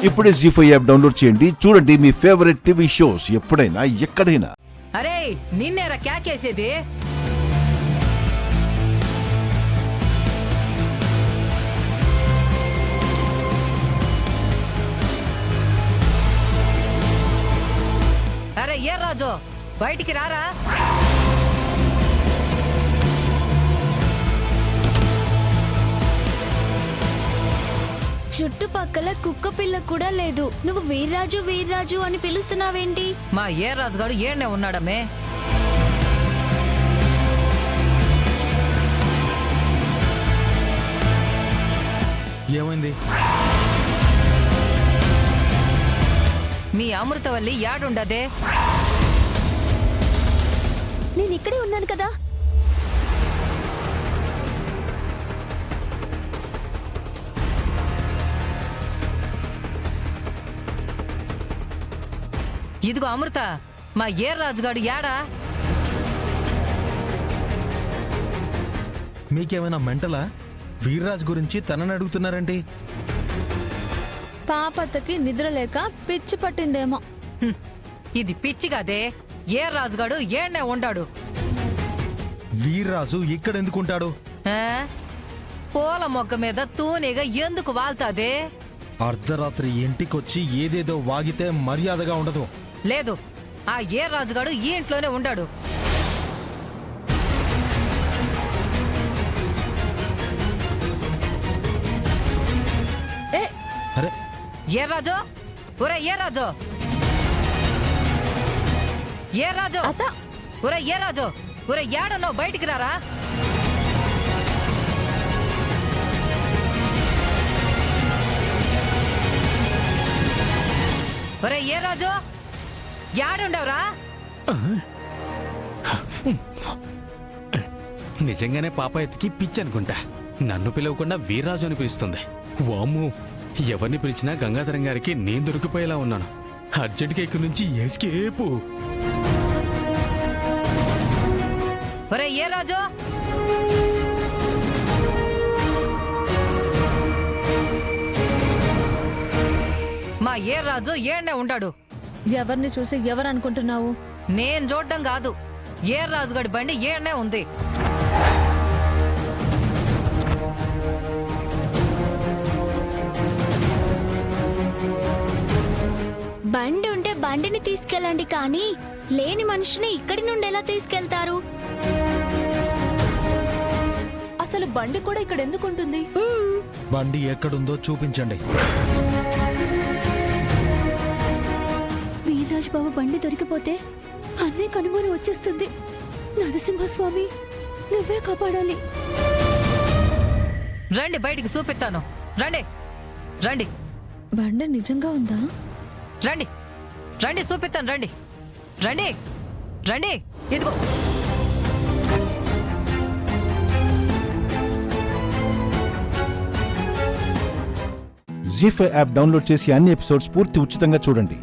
ఇప్పుడే జీ5 app download చేయండి. చూడండి మీ ఫేవరెట్ టీవీ షోస్ ఎప్పుడైనా ఎక్కడైనా. అరే నిన్నేరా క్యాకేసేది? అరే ఏ రాజు బయటికి రారా. చుట్టుపక్కల కుక్క పిల్ల కూడా లేదు. నువ్వు వీర్రాజు వీర్రాజు అని పిలుస్తున్నావేంటి? మా ఏ రాజుగాడు ఏడ్నే ఉన్నాడమ్మే. ఏమైంది? మీ అమృతవల్లి యాడుండదే? నేను ఇక్కడే ఉన్నాను కదా. ఇదిగో అమృత, మా ఏ రాజుగాడు యాడా? మీకేమైనా మెంటలా? వీర్రాజ్ గురించి తనని అడుగుతున్నారండి. పాపతకి నిద్ర లేక పిచ్చి పట్టిందేమో. ఇది పిచ్చి కాదే. ఏ రాజుగాడు ఏడ్నే ఉండాడు. వీర్రాజు ఇక్కడెందుకుంటాడు? ఆ? పూల మొక్క మీద తూనీగా ఎందుకు వాళ్తాదే? అర్ధరాత్రి ఇంటికొచ్చి ఏదేదో వాగితే మర్యాదగా ఉండదు. లేదు, ఆ ఏ రాజుగాడు ఈ ఇంట్లోనే ఉండాడు. అరే ఏ రాజు? ఒరే ఏ రాజు? ఏ రాజు? ఒరే ఏ రాజు? ఒరే ఏడన్నావు? బయటికి రారా. ఒరే ఏ రాజు, యాడుండవరా? నిజంగానే పాప ఎత్తికి పిచ్చి అనుకుంటా. నన్ను పిలవకుండా వీర్రాజు అని పిలుస్తుంది. వామ్ము, ఎవరిని పిలిచినా గంగాధరం గారికి నేను దొరికిపోయేలా ఉన్నాను. అర్జెంట్గా ఇక్కడి నుంచి ఎస్కేపు. ఒరే ఏ రాజు? మా ఏ రాజు ఏడ్నే ఉండాడు. ఎవరిని చూసి ఎవరు అనుకుంటున్నావు? నేను చూడ్డం కాదు, ఏ రాజుగాడి బండి ఏడ్నే ఉంది. బండి ఉంటే బండిని తీసుకెళ్ళండి, కానీ లేని మనిషిని ఇక్కడి నుండి ఎలా తీసుకెళ్తారు? అసలు బండి కూడా ఇక్కడ ఎందుకుంటుంది? బండి ఎక్కడుందో చూపించండి. వీర్రాజు బాబు బండి దొరికిపోతే అన్నీ కనుమోని వచ్చేస్తుంది. నరసింహస్వామి, నువ్వే కాపాడాలి. రండి బయటికి చూపిస్తాను. రండి రండి. బండి నిజంగా ఉందా? రండి రండి చూపిస్తాను. రండి రండి రండి. ఇదిగో. జీ5 యాప్ డౌన్లోడ్ చేసి అన్ని ఎపిసోడ్స్ పూర్తి ఉచితంగా చూడండి.